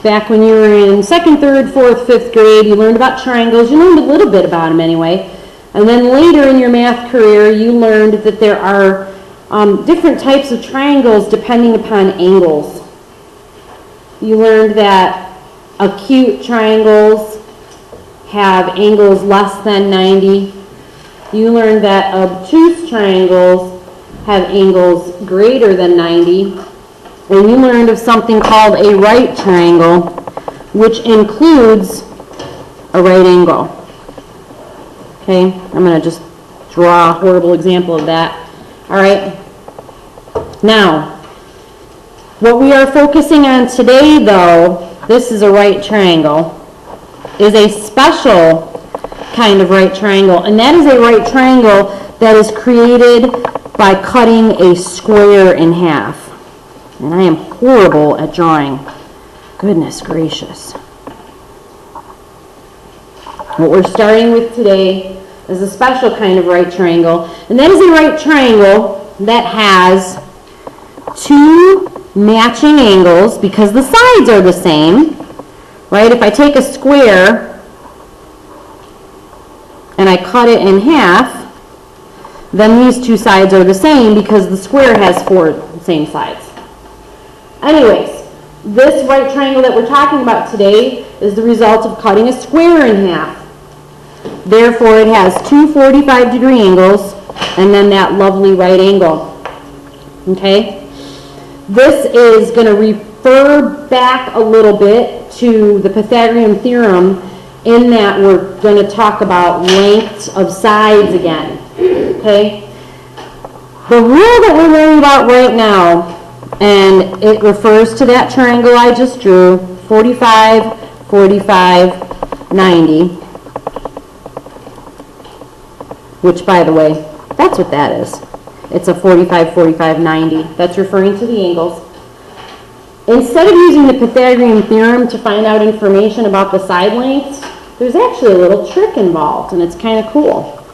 back when you were in second, third, fourth, fifth grade, you learned about triangles. You learned a little bit about them anyway. And then later in your math career, you learned that there are different types of triangles depending upon angles. You learned that acute triangles have angles less than 90. You learned that obtuse triangles have angles greater than 90. And you learned of something called a right triangle, which includes a right angle. Okay, I'm going to just draw a horrible example of that. All right. Now, what we are focusing on today, though, this is a right triangle, is a special kind of right triangle. And that is a right triangle that is created by cutting a square in half. And I am horrible at drawing. Goodness gracious. What we're starting with today is a special kind of right triangle. And that is a right triangle that has two matching angles because the sides are the same. Right? If I take a square and I cut it in half, then these two sides are the same because the square has four same sides. Anyways, this right triangle that we're talking about today is the result of cutting a square in half. Therefore, it has two 45-degree angles and then that lovely right angle. Okay? This is going to refer back a little bit to the Pythagorean theorem in that we're going to talk about lengths of sides again. Okay? The rule that we're learning about right now, and it refers to that triangle I just drew, 45, 45, 90, which, by the way, that's what that is. It's a 45, 45, 90. That's referring to the angles. Instead of using the Pythagorean theorem to find out information about the side lengths, there's actually a little trick involved, and it's kind of cool.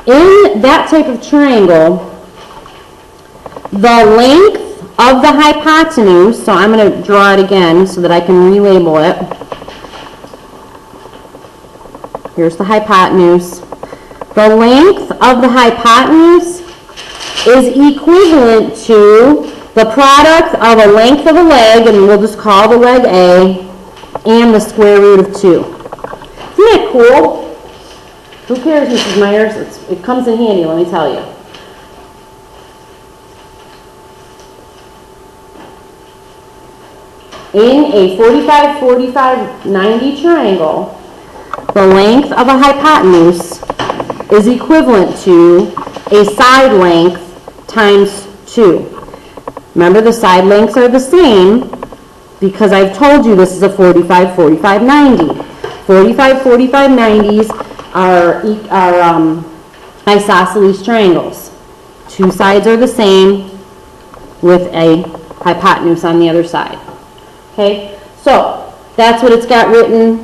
In that type of triangle, the length of the hypotenuse, so I'm going to draw it again so that I can relabel it. Here's the hypotenuse. The length of the hypotenuse is equivalent to the product of a length of a leg, and we'll just call the leg A, and the square root of 2. Isn't that cool? Who cares, Mrs. Myers? It comes in handy, let me tell you. In a 45, 45, 90 triangle, the length of a hypotenuse is equivalent to a side length times 2. Remember, the side lengths are the same because I've told you this is a 45, 45, 90. 45, 45, 90s are isosceles triangles. Two sides are the same with a hypotenuse on the other side. Okay, so that's what it's got written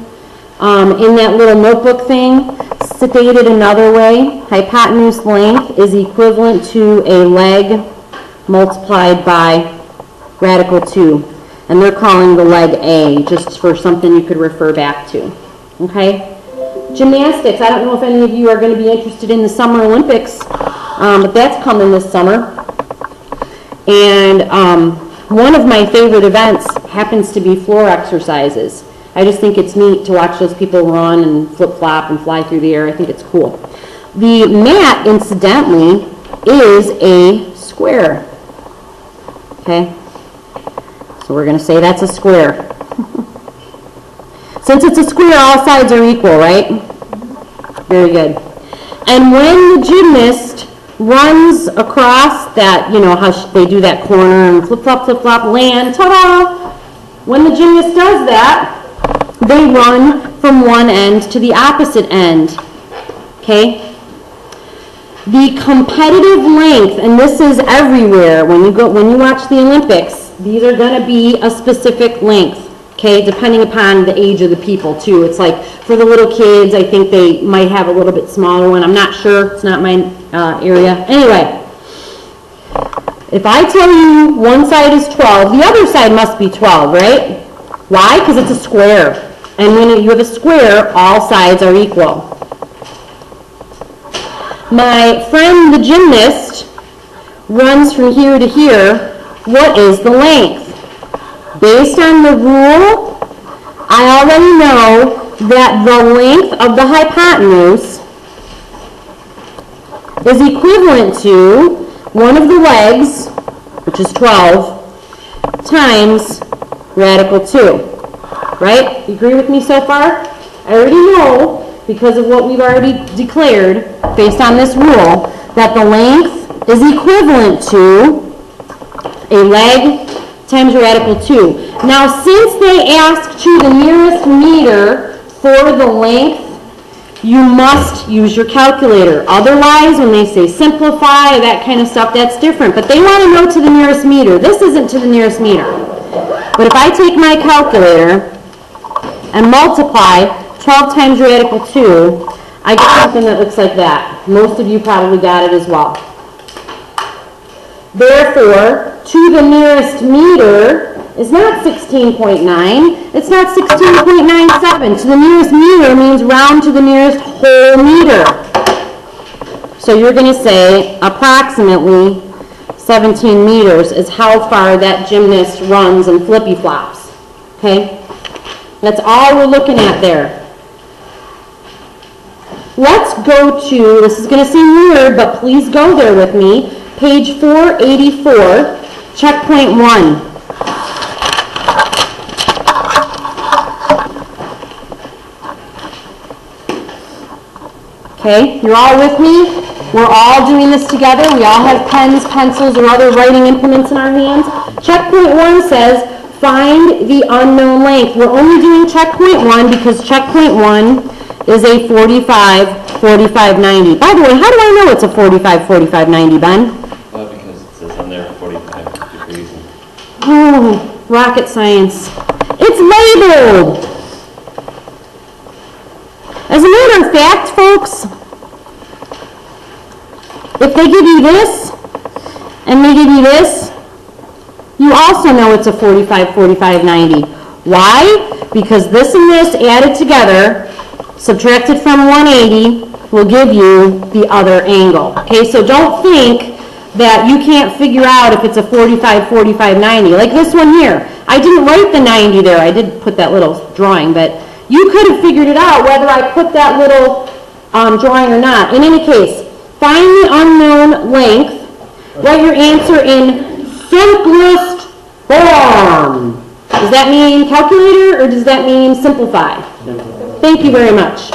in that little notebook thing. Stated another way, hypotenuse length is equivalent to a leg multiplied by radical 2. And they're calling the leg A, just for something you could refer back to. Okay? Gymnastics. I don't know if any of you are going to be interested in the Summer Olympics, but that's coming this summer. And one of my favorite events happens to be floor exercises. I just think it's neat to watch those people run and flip-flop and fly through the air. I think it's cool. The mat, incidentally, is a square. Okay? So we're going to say that's a square. Since it's a square, all sides are equal, right? Very good. And when the gymnast runs across that, you know, how they do that corner and flip-flop, land, ta-da! When the gymnast does that, they run from one end to the opposite end. Okay? The competitive length, and this is everywhere when you watch the Olympics, these are going to be a specific length. Okay, depending upon the age of the people too. It's like for the little kids, I think they might have a little bit smaller one. I'm not sure. It's not my area. Anyway, if I tell you one side is 12, the other side must be 12, right? Why? Because it's a square. And when you have a square, all sides are equal. My friend, the gymnast, runs from here to here. What is the length? Based on the rule, I already know that the length of the hypotenuse is equivalent to one of the legs, which is 12, times radical 2. Right? You agree with me so far? I already know, because of what we've already declared, based on this rule, that the length is equivalent to a leg times radical 2. Now, since they ask to the nearest meter for the length, you must use your calculator. Otherwise, when they say simplify, that kind of stuff, that's different. But they want to know to the nearest meter. This isn't to the nearest meter. But if I take my calculator and multiply 12 times radical 2, I get something that looks like that. Most of you probably got it as well. Therefore, to the nearest meter is not 16.9, it's not 16.97. To the nearest meter means round to the nearest whole meter. So you're going to say approximately 17 meters is how far that gymnast runs and flippy flops. Okay? That's all we're looking at there. Let's go to, this is going to seem weird, but please go there with me, page 484, checkpoint 1. Okay, you're all with me? We're all doing this together. We all have pens, pencils, or other writing implements in our hands. Checkpoint 1 says, find the unknown length. We're only doing checkpoint 1 because checkpoint 1 is a 45, 45, 90. By the way, how do I know it's a 45, 45, 90, Ben? Because it says on there 45 degrees. Oh, rocket science. It's labeled. As a matter of fact, folks, if they give you this and they give you this, you also know it's a 45, 45, 90. Why? Because this and this added together, subtracted from 180, will give you the other angle. Okay, so don't think that you can't figure out if it's a 45, 45, 90. Like this one here. I didn't write the 90 there. I did put that little drawing, but you could have figured it out whether I put that little drawing or not. In any case, find the unknown length. Write your answer in simplest form. Does that mean calculator or does that mean simplify? Thank you very much.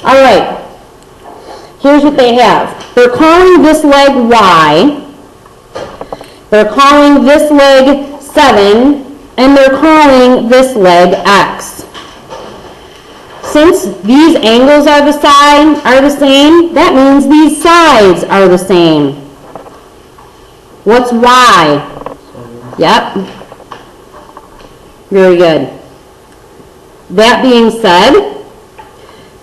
All right. Here's what they have. They're calling this leg Y. They're calling this leg 7. And they're calling this leg X. Since these angles are the same, that means these sides are the same. What's Y? Yep. Very good. That being said,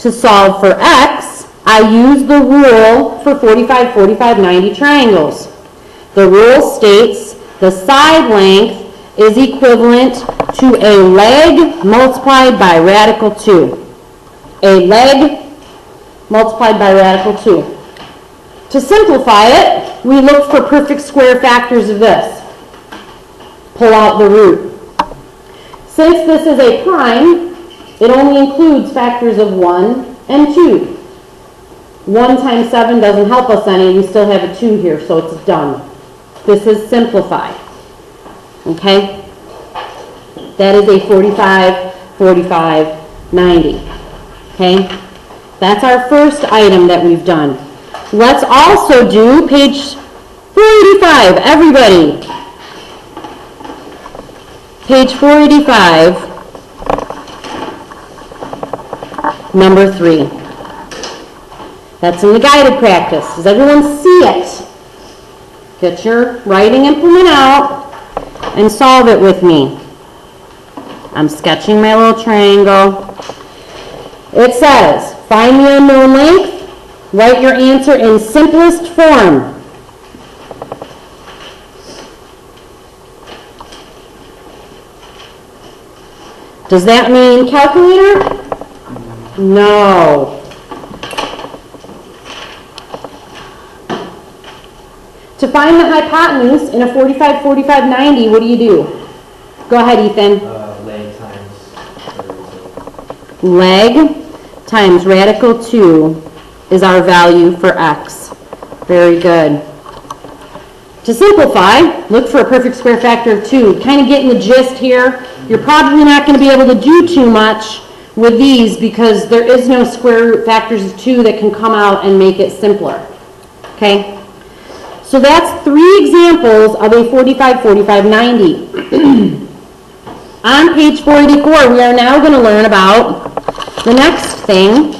to solve for X, I use the rule for 45, 45, 90 triangles. The rule states the side length is equivalent to a leg multiplied by radical 2. A leg multiplied by radical 2. To simplify it, we look for perfect square factors of this. Pull out the root. Since this is a prime, it only includes factors of 1 and 2. 1 times 7 doesn't help us any. We still have a 2 here, so it's done. This is simplified. Okay? That is a 45, 45, 90. Okay? That's our first item that we've done. Let's also do page 485, everybody. Page 485, number 3. That's in the guided practice. Does everyone see it? Get your writing implement out and solve it with me. I'm sketching my little triangle. It says, find the unknown length, write your answer in simplest form. Does that mean calculator? No. To find the hypotenuse in a 45, 45, 90, what do you do? Go ahead, Ethan. Leg times Leg times radical 2 is our value for x. Very good. To simplify, look for a perfect square factor of 2. Kind of getting the gist here. You're probably not going to be able to do too much with these because there is no square root factors of 2 that can come out and make it simpler. Okay? So that's 3 examples of a 45, 45, 90. On page 484, we are now going to learn about the next thing.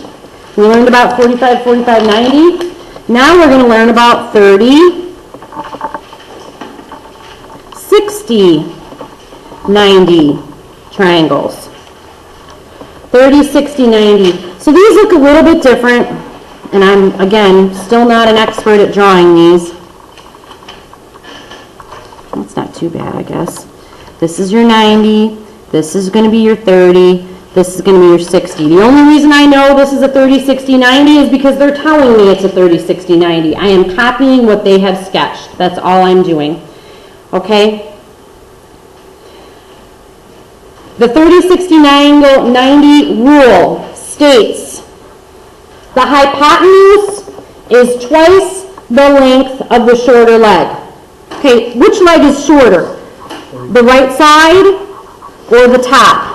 We learned about 45, 45, 90. Now we're going to learn about 30, 60, 90 triangles. 30, 60, 90. So these look a little bit different, and I'm, again, still not an expert at drawing these. That's not too bad, I guess. This is your 90, this is going to be your 30, this is going to be your 60. The only reason I know this is a 30, 60, 90 is because they're telling me it's a 30, 60, 90. I am copying what they have sketched. That's all I'm doing. Okay? The 30, 60, 90 rule states the hypotenuse is twice the length of the shorter leg. Okay, which leg is shorter? The right side or the top?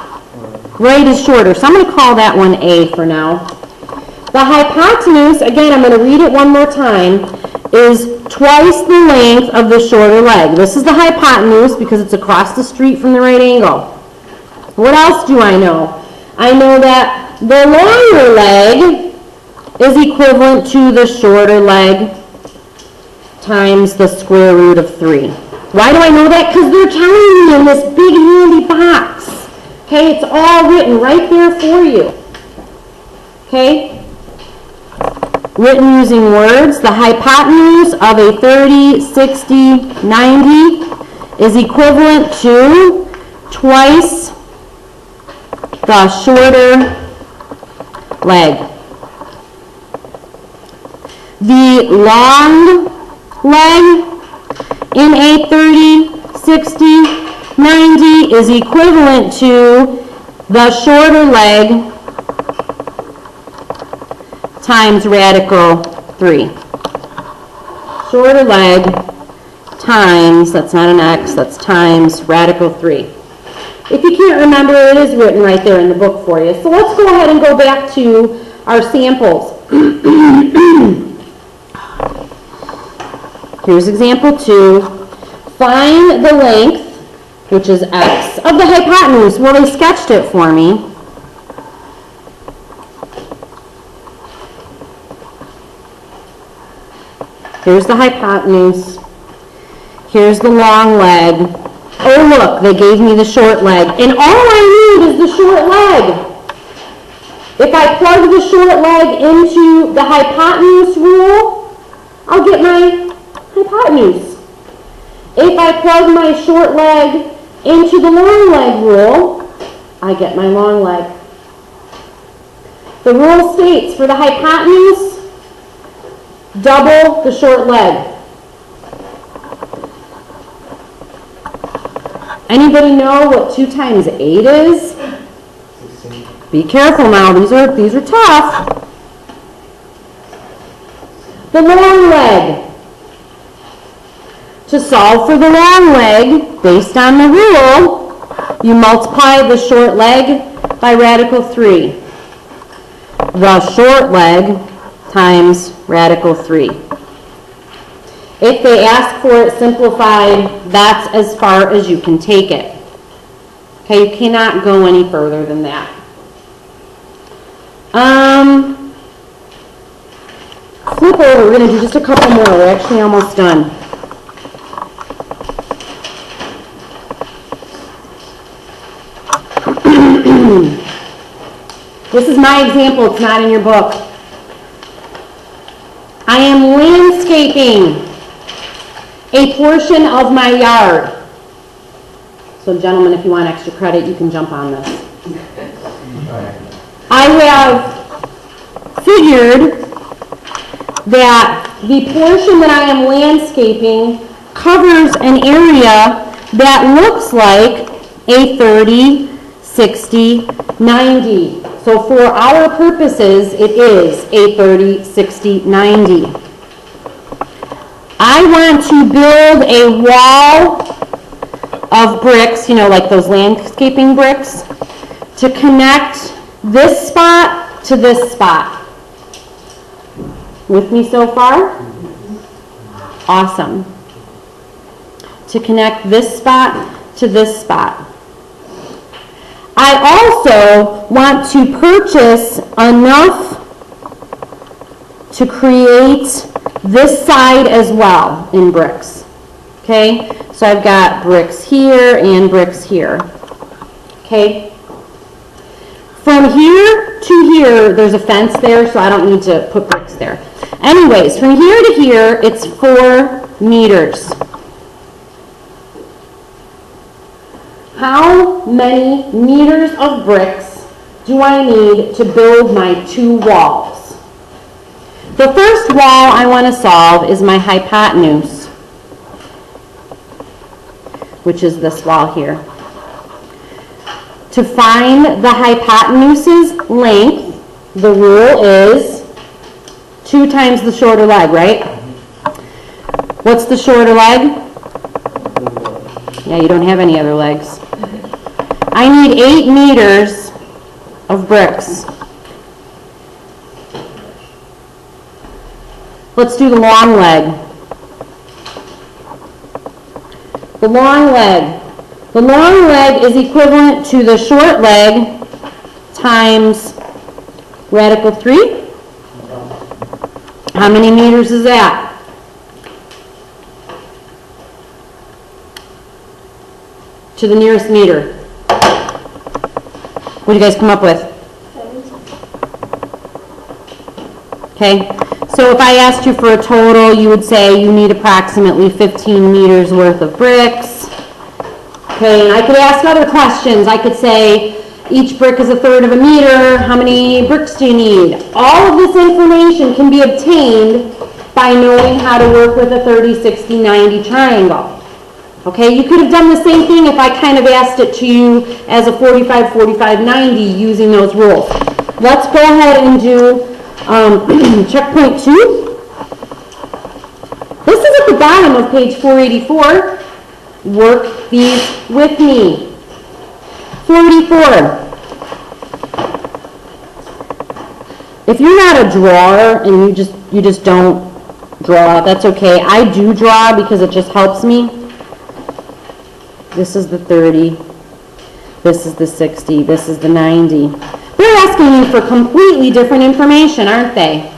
Right is shorter, so I'm going to call that one A for now. The hypotenuse, again, I'm going to read it one more time, is twice the length of the shorter leg. This is the hypotenuse because it's across the street from the right angle. What else do I know? I know that the longer leg is equivalent to the shorter leg times the square root of 3. Why do I know that? Because they're telling me in this big handy box. Okay, it's all written right there for you. Okay? Written using words. The hypotenuse of a 30, 60, 90 is equivalent to twice the shorter leg. The long leg in a 30, 60, 90 is equivalent to the shorter leg times radical 3. Shorter leg times, that's not an x, that's times radical 3. If you can't remember, it is written right there in the book for you. So let's go ahead and go back to our samples. Here's example 2. Find the length, which is x, of the hypotenuse. Well, they sketched it for me. Here's the hypotenuse. Here's the long leg. Oh, look, they gave me the short leg. And all I need is the short leg. If I plug the short leg into the hypotenuse rule, I'll get my hypotenuse. If I plug my short leg into the long leg rule, I get my long leg. The rule states for the hypotenuse, double the short leg. Anybody know what 2 times 8 is? 16. Be careful now, these are tough. The long leg. To solve for the long leg, based on the rule, you multiply the short leg by radical 3. The short leg times radical 3. If they ask for it simplified, that's as far as you can take it. Okay, you cannot go any further than that. Flip over, we're going to do just a couple more. We're actually almost done. This is my example, it's not in your book. I am landscaping a portion of my yard. So gentlemen, if you want extra credit, you can jump on this. I have figured that the portion that I am landscaping covers an area that looks like a 30, 60, 90. So for our purposes, it is a 30, 60, 90. I want to build a wall of bricks, you know, like those landscaping bricks, to connect this spot to this spot. With me so far? Awesome. To connect this spot to this spot. I also want to purchase enough to create this side as well in bricks. Okay? So I've got bricks here and bricks here. Okay? From here to here, there's a fence there, so I don't need to put bricks there. Anyways, from here to here, it's 4 meters. How many meters of bricks do I need to build my 2 walls? The first wall I want to solve is my hypotenuse, which is this wall here. To find the hypotenuse's length, the rule is 2 times the shorter leg, right? What's the shorter leg? Yeah, you don't have any other legs. I need 8 meters of bricks. Let's do the long leg. The long leg. The long leg is equivalent to the short leg times radical 3. How many meters is that? To the nearest meter. What do you guys come up with? Okay, so if I asked you for a total, you would say you need approximately 15 meters worth of bricks. Okay, and I could ask other questions. I could say, each brick is 1/3 of a meter. How many bricks do you need? All of this information can be obtained by knowing how to work with a 30, 60, 90 triangle. Okay, you could have done the same thing if I kind of asked it to you as a 45, 45, 90 using those rules. Let's go ahead and do checkpoint 2. This is at the bottom of page 484. Work these with me. 44. If you're not a drawer and you just don't draw, that's okay. I do draw because it just helps me. This is the 30. This is the 60. This is the 90. They're asking you for completely different information, aren't they?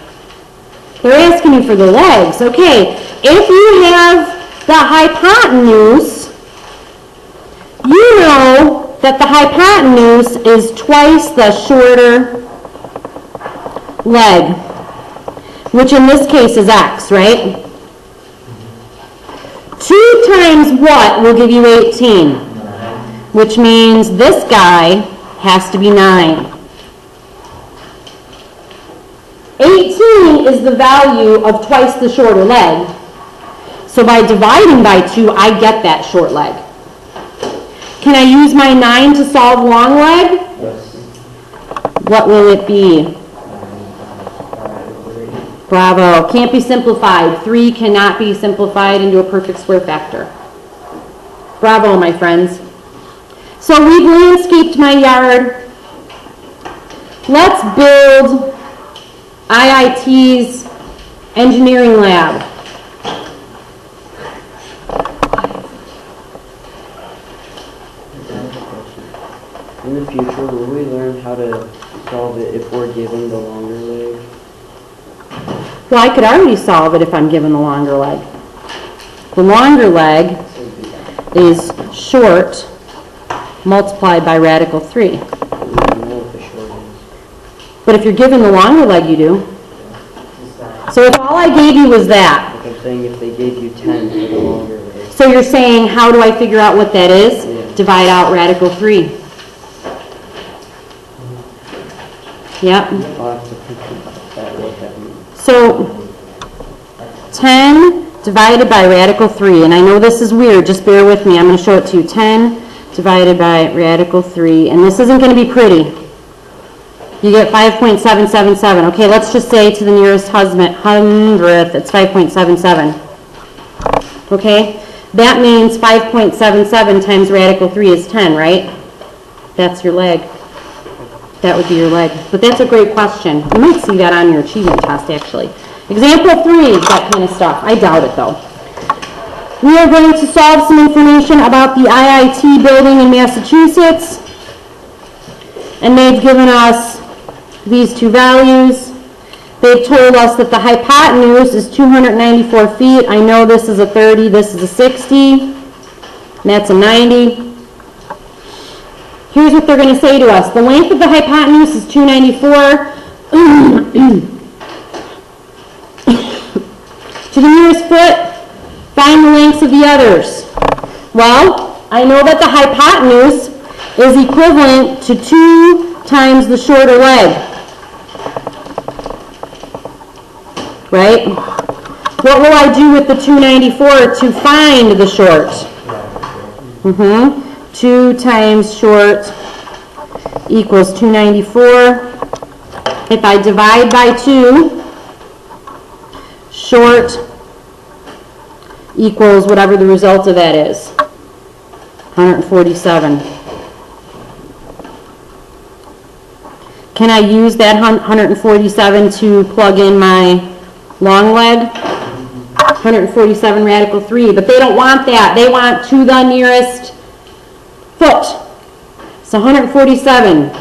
They're asking you for the legs. Okay, if you have the hypotenuse, you know that the hypotenuse is twice the shorter leg, which in this case is x, right? 2 times what will give you 18? Which means this guy has to be 9. 18 is the value of twice the shorter leg. So by dividing by 2, I get that short leg. Can I use my 9 to solve long leg? Yes. What will it be? Bravo. Can't be simplified. 3 cannot be simplified into a perfect square factor. Bravo, my friends. So we've landscaped my yard. Let's build IIT's engineering lab. In the future, will we learn how to solve it if we're given the longer leg? Well, I could already solve it if I'm given the longer leg. The longer leg is short multiplied by radical 3. We don't know what the short is. But if you're given the longer leg, you do. So if all I gave you was that, Like I'm saying, if they gave you 10 for the longer leg. so you're saying, how do I figure out what that is? Yeah. Divide out radical 3. Yep. I'll have to think about that, what that means. So 10 divided by radical 3, and I know this is weird, just bear with me, I'm going to show it to you. 10 divided by radical 3, and this isn't going to be pretty. You get 5.777. Okay, let's just say to the nearest hundredth, it's 5.77. Okay, that means 5.77 times radical 3 is 10, right? That's your leg. That would be your leg. But that's a great question. You might see that on your achievement test, actually. Example 3, that kind of stuff. I doubt it, though. We are going to solve some information about the IIT building in Massachusetts. And they've given us these two values. They've told us that the hypotenuse is 294 feet. I know this is a 30, this is a 60, and that's a 90. Here's what they're going to say to us. The length of the hypotenuse is 294. To the nearest foot, find the lengths of the others. Well, I know that the hypotenuse is equivalent to 2 times the shorter leg. Right? What will I do with the 294 to find the short? 2 times short equals 294. If I divide by 2, short equals whatever the result of that is, 147. Can I use that 147 to plug in my long leg? 147 radical 3, but they don't want that. They want to the nearest foot. So 147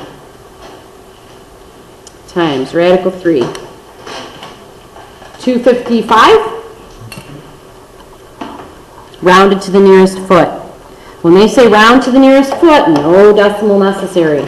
times radical 3. 255. Rounded to the nearest foot. When they say round to the nearest foot, no decimal necessary.